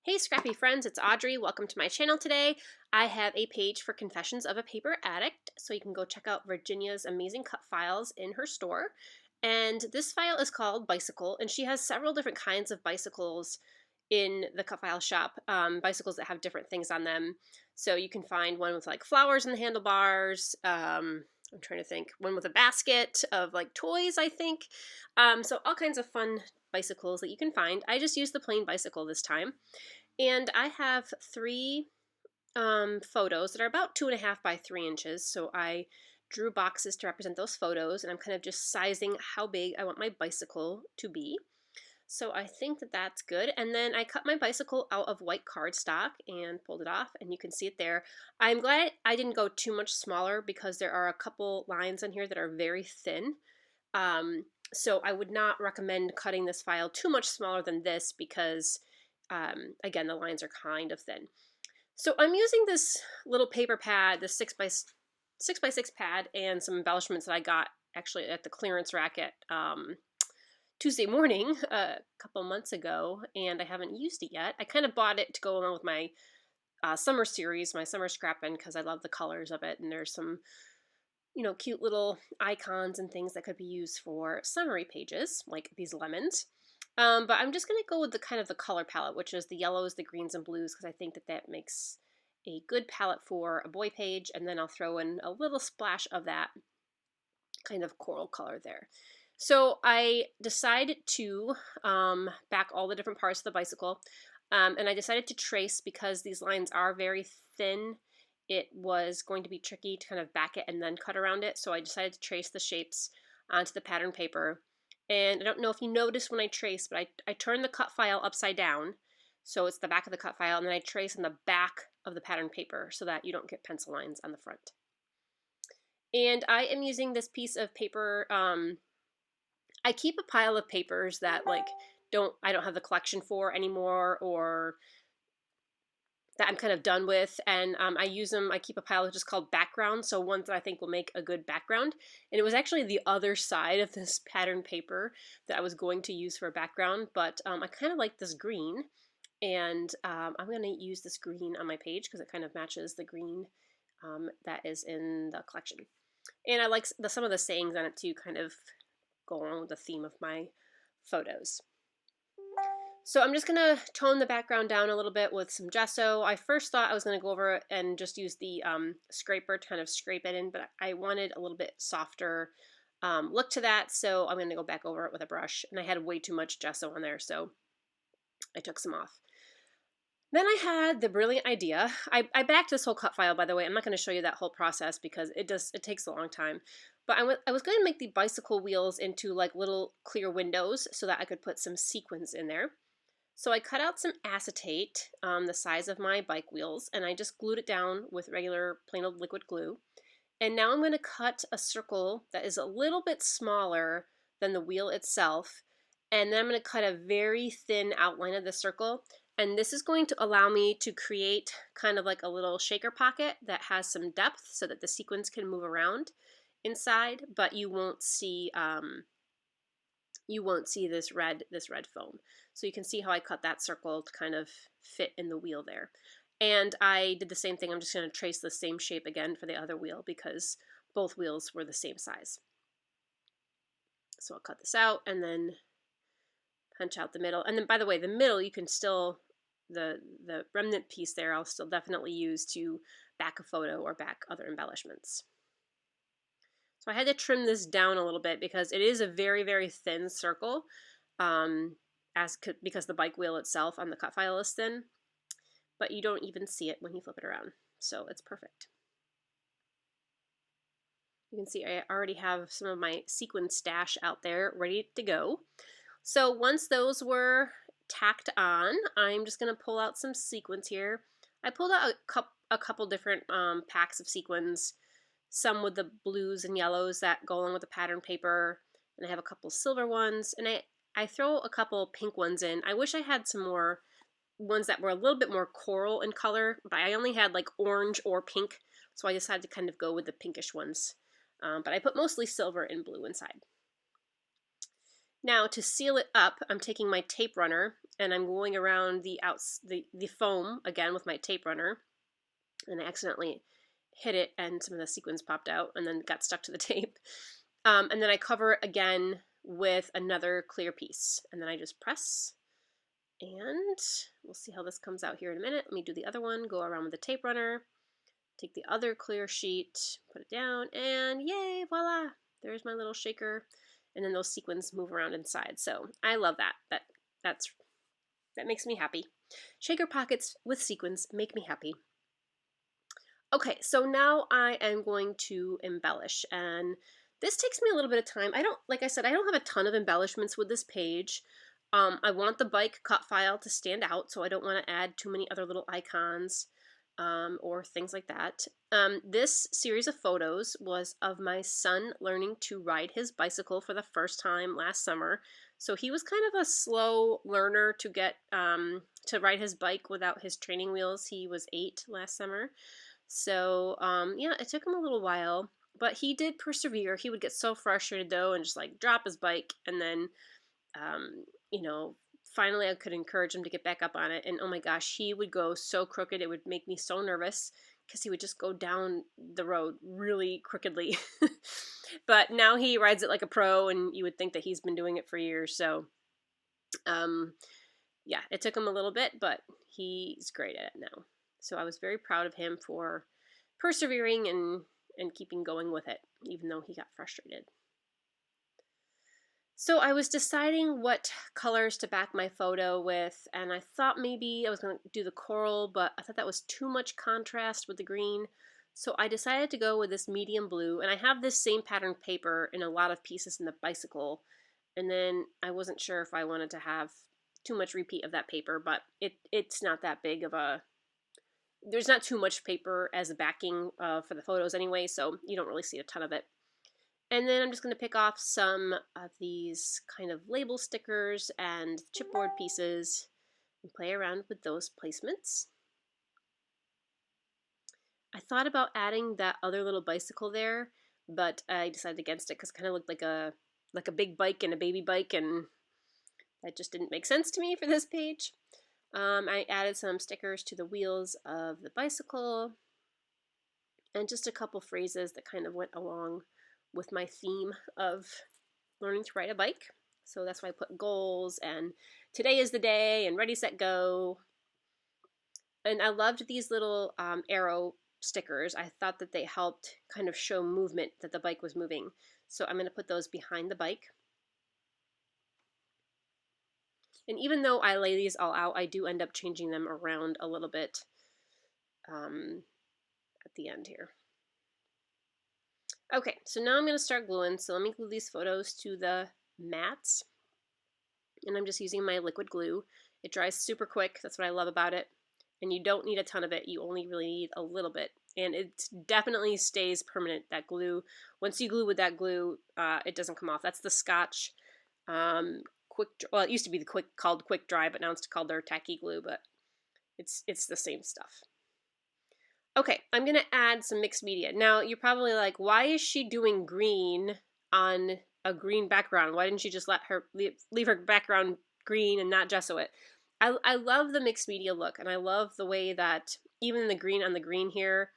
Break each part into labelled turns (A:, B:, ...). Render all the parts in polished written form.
A: Hey scrappy friends, it's Audrey. Welcome to my channel today. I have a page for Confessions of a Paper Addict, so you can go check out Virginia's amazing cut files in her store. And this file is called Bicycle, and she has several different kinds of bicycles in the cut file shop, bicycles that have different things on them. So you can find one with like flowers in the handlebars, I'm trying to think, one with a basket of like toys, I think. So all kinds of fun bicycles that you can find. I just used the plain bicycle this time. And I have three photos that are about 2.5 by 3 inches. So I drew boxes to represent those photos, and I'm kind of just sizing how big I want my bicycle to be. So I think that that's good. And then I cut my bicycle out of white cardstock and pulled it off, and you can see it there. I'm glad I didn't go too much smaller because there are a couple lines on here that are very thin. So I would not recommend cutting this file too much smaller than this because again, the lines are kind of thin. So I'm using this little paper pad, this 6x6 pad, and some embellishments that I got actually at the clearance rack at Tuesday morning a couple months ago, and I haven't used it yet. I kind of bought it to go along with my summer series, my summer scrapping, because I love the colors of it, and there's some cute little icons and things that could be used for summary pages, like these lemons. But I'm just going to go with the kind of the color palette, which is the yellows, the greens, and blues, because I think that that makes a good palette for a boy page, and then I'll throw in a little splash of that kind of coral color there. So I decided to back all the different parts of the bicycle, and I decided to trace because these lines are very thin. It was going to be tricky to kind of back it and then cut around it, so I decided to trace the shapes onto the pattern paper. And I don't know if you noticed when I traced, but I turned the cut file upside down, so it's the back of the cut file, and then I trace on the back of the pattern paper so that you don't get pencil lines on the front. And I am using this piece of paper. I keep a pile of papers that I don't have the collection for anymore, or that I'm kind of done with, and I use them. I keep a pile just called background, so ones that I think will make a good background. And it was actually the other side of this pattern paper that I was going to use for a background, but I kind of like this green, and I'm going to use this green on my page because it kind of matches the green that is in the collection. And I like some of the sayings on it too, kind of go along with the theme of my photos. So I'm just going to tone the background down a little bit with some gesso. I first thought I was going to go over it and just use the scraper to kind of scrape it in, but I wanted a little bit softer look to that, so I'm going to go back over it with a brush. And I had way too much gesso on there, so I took some off. Then I had the brilliant idea. I backed this whole cut file, by the way. I'm not going to show you that whole process because it takes a long time. But I was going to make the bicycle wheels into like little clear windows so that I could put some sequins in there. So I cut out some acetate the size of my bike wheels, and I just glued it down with regular plain old liquid glue. And now I'm going to cut a circle that is a little bit smaller than the wheel itself, and then I'm going to cut a very thin outline of the circle. And this is going to allow me to create kind of like a little shaker pocket that has some depth so that the sequins can move around inside, but you won't see this red foam. So you can see how I cut that circle to kind of fit in the wheel there. And I did the same thing. I'm just going to trace the same shape again for the other wheel because both wheels were the same size. So I'll cut this out and then punch out the middle. And then, by the way, the middle you can still, the remnant piece there I'll still definitely use to back a photo or back other embellishments. So I had to trim this down a little bit because it is a very, very thin circle because the bike wheel itself on the cut file is thin, but you don't even see it when you flip it around. So it's perfect. You can see I already have some of my sequin stash out there ready to go. So once those were tacked on, I'm just going to pull out some sequins here. I pulled out a couple different packs of sequins. Some with the blues and yellows that go along with the pattern paper, and I have a couple silver ones, and I throw a couple pink ones in. I wish I had some more ones that were a little bit more coral in color, but I only had like orange or pink, so I decided to kind of go with the pinkish ones. But I put mostly silver and blue inside. Now to seal it up, I'm taking my tape runner, and I'm going around the foam again with my tape runner, and I accidentally hit it and some of the sequins popped out and then got stuck to the tape. And then I cover it again with another clear piece, and then I just press, and we'll see how this comes out here in a minute. Let me do the other one, go around with the tape runner, take the other clear sheet, put it down, and yay, voila, there's my little shaker. And then those sequins move around inside. So I love that. That makes me happy. Shaker pockets with sequins make me happy. Okay, so now I am going to embellish, and this takes me a little bit of time. Like I said, I don't have a ton of embellishments with this page. I want the bike cut file to stand out, so I don't want to add too many other little icons or things like that. This series of photos was of my son learning to ride his bicycle for the first time last summer. So he was kind of a slow learner to get to ride his bike without his training wheels. He was 8 last summer. So yeah, it took him a little while, but he did persevere. He would get so frustrated though and just like drop his bike, and then you know, finally I could encourage him to get back up on it, and oh my gosh, he would go so crooked, it would make me so nervous because he would just go down the road really crookedly. But now he rides it like a pro, and you would think that he's been doing it for years. So yeah, it took him a little bit, but he's great at it now. So I was very proud of him for persevering and keeping going with it, even though he got frustrated. So I was deciding what colors to back my photo with, and I thought maybe I was going to do the coral, but I thought that was too much contrast with the green. So I decided to go with this medium blue, and I have this same pattern paper in a lot of pieces in the bicycle, and then I wasn't sure if I wanted to have too much repeat of that paper, but it's not that big of a... There's not too much paper as a backing for the photos anyway, so you don't really see a ton of it. And then I'm just going to pick off some of these kind of label stickers and chipboard pieces and play around with those placements. I thought about adding that other little bicycle there, but I decided against it because it kind of looked like a big bike and a baby bike, and that just didn't make sense to me for this page. I added some stickers to the wheels of the bicycle and just a couple phrases that kind of went along with my theme of learning to ride a bike. So that's why I put goals and today is the day and ready, set, go. And I loved these little arrow stickers. I thought that they helped kind of show movement, that the bike was moving. So I'm going to put those behind the bike. And even though I lay these all out, I do end up changing them around a little bit at the end here. Okay, so now I'm going to start gluing. So let me glue these photos to the mats. And I'm just using my liquid glue. It dries super quick. That's what I love about it. And you don't need a ton of it. You only really need a little bit. And it definitely stays permanent, that glue. Once you glue with that glue, it doesn't come off. That's the Scotch well, it used to be called Quick Dry, but now it's called their tacky glue, but it's the same stuff. Okay, I'm going to add some mixed media. Now, you're probably like, why is she doing green on a green background? Why didn't she just let her leave her background green and not gesso it? I love the mixed media look, and I love the way that even the green on the green here,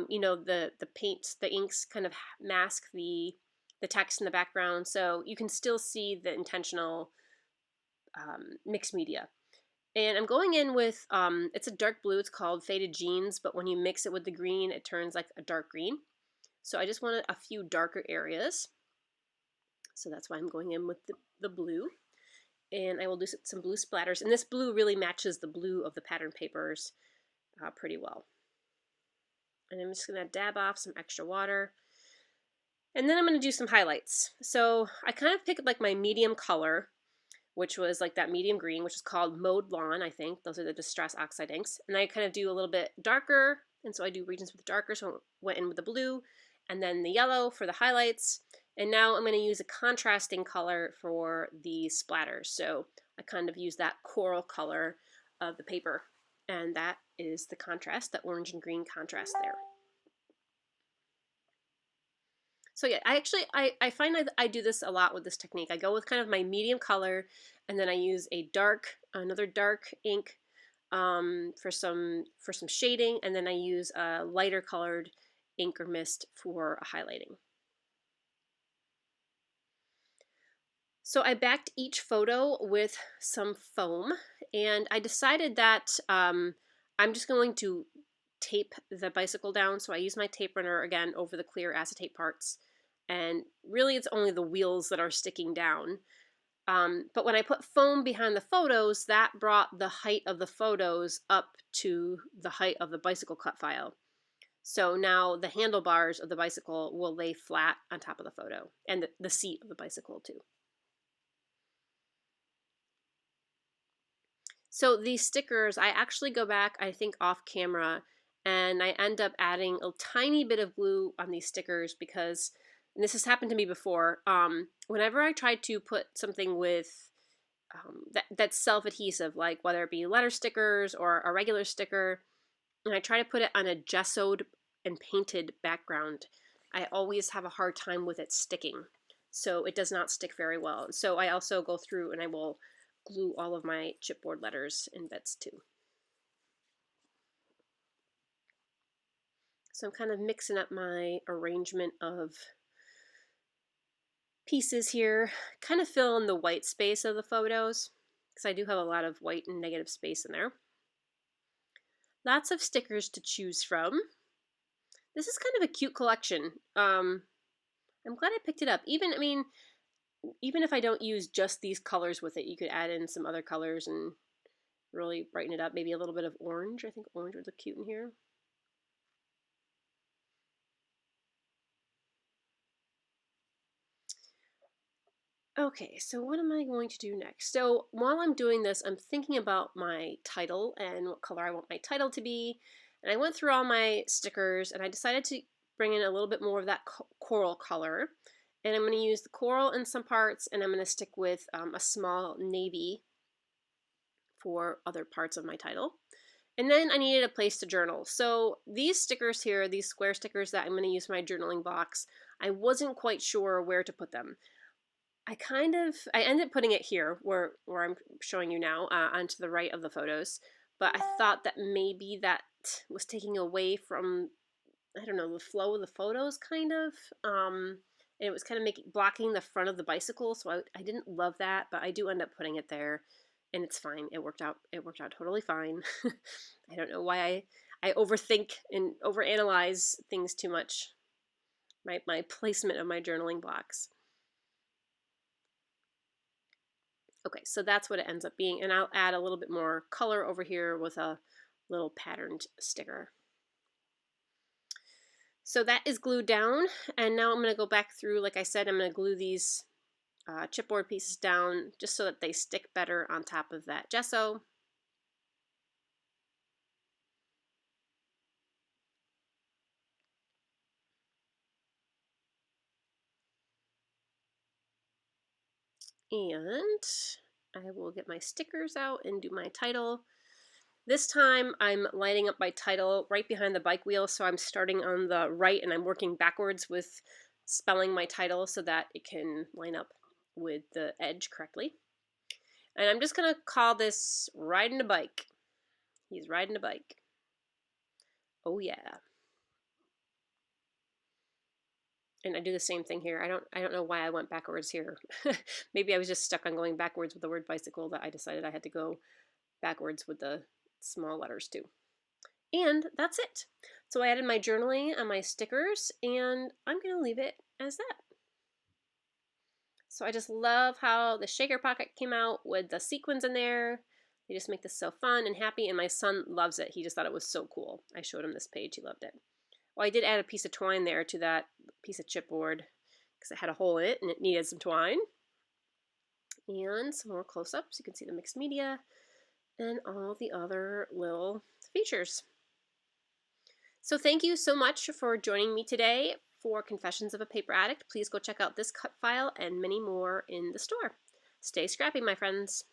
A: you know, the paints, the inks kind of mask the text in the background, so you can still see the intentional mixed media. And I'm going in with, it's a dark blue, it's called Faded Jeans, but when you mix it with the green, it turns like a dark green. So I just wanted a few darker areas. So that's why I'm going in with the blue. And I will do some blue splatters. And this blue really matches the blue of the pattern papers pretty well. And I'm just going to dab off some extra water. And then I'm going to do some highlights. So I kind of picked like my medium color, which was like that medium green, which is called Mowed Lawn, I think. Those are the Distress Oxide inks. And I kind of do a little bit darker, and so I do regions with darker, so I went in with the blue, and then the yellow for the highlights. And now I'm going to use a contrasting color for the splatters. So I kind of use that coral color of the paper, and that is the contrast, the orange and green contrast there. So yeah, I find I do this a lot with this technique. I go with kind of my medium color, and then I use another dark ink for some shading, and then I use a lighter colored ink or mist for highlighting. So I backed each photo with some foam, and I decided that I'm just going to tape the bicycle down. So I use my tape runner again over the clear acetate parts, and really it's only the wheels that are sticking down. But when I put foam behind the photos, that brought the height of the photos up to the height of the bicycle cut file. So now the handlebars of the bicycle will lay flat on top of the photo, and the seat of the bicycle too. So these stickers, I actually go back, I think off camera, and I end up adding a tiny bit of glue on these stickers because, and this has happened to me before, whenever I try to put something with that's self-adhesive, like whether it be letter stickers or a regular sticker, and I try to put it on a gessoed and painted background, I always have a hard time with it sticking. So it does not stick very well. So I also go through and I will glue all of my chipboard letters in bits too. So I'm kind of mixing up my arrangement of pieces here, kind of fill in the white space of the photos, because I do have a lot of white and negative space in there. Lots of stickers to choose from. This is kind of a cute collection. I'm glad I picked it up. Even if I don't use just these colors with it, you could add in some other colors and really brighten it up. Maybe a little bit of orange. I think orange would look cute in here. Okay, so what am I going to do next? So while I'm doing this, I'm thinking about my title and what color I want my title to be. And I went through all my stickers and I decided to bring in a little bit more of that coral color. And I'm going to use the coral in some parts, and I'm going to stick with a small navy for other parts of my title. And then I needed a place to journal. So these stickers here, these square stickers that I'm going to use for my journaling box, I wasn't quite sure where to put them. I ended up putting it here where I'm showing you now, onto the right of the photos, but I thought that maybe that was taking away from, I don't know, the flow of the photos kind of, and it was kind of blocking the front of the bicycle, so I didn't love that, but I do end up putting it there, and it's fine. It worked out totally fine. I don't know why I overthink and overanalyze things too much, my placement of my journaling box. Okay, so that's what it ends up being, and I'll add a little bit more color over here with a little patterned sticker. So that is glued down, and now I'm going to go back through, like I said, I'm going to glue these chipboard pieces down just so that they stick better on top of that gesso. And I will get my stickers out and do my title. This time I'm lining up my title right behind the bike wheel, so I'm starting on the right and I'm working backwards with spelling my title so that it can line up with the edge correctly. And I'm just going to call this Riding a Bike. He's riding a bike. Oh yeah. And I do the same thing here. I don't know why I went backwards here. Maybe I was just stuck on going backwards with the word bicycle that I decided I had to go backwards with the small letters too. And that's it. So I added my journaling on my stickers, and I'm going to leave it as that. So I just love how the shaker pocket came out with the sequins in there. They just make this so fun and happy, and my son loves it. He just thought it was so cool. I showed him this page. He loved it. Well, I did add a piece of twine there to that piece of chipboard because it had a hole in it and it needed some twine. And some more close-ups. You can see the mixed media and all the other little features. So thank you so much for joining me today for Confessions of a Paper Addict. Please go check out this cut file and many more in the store. Stay scrappy, my friends.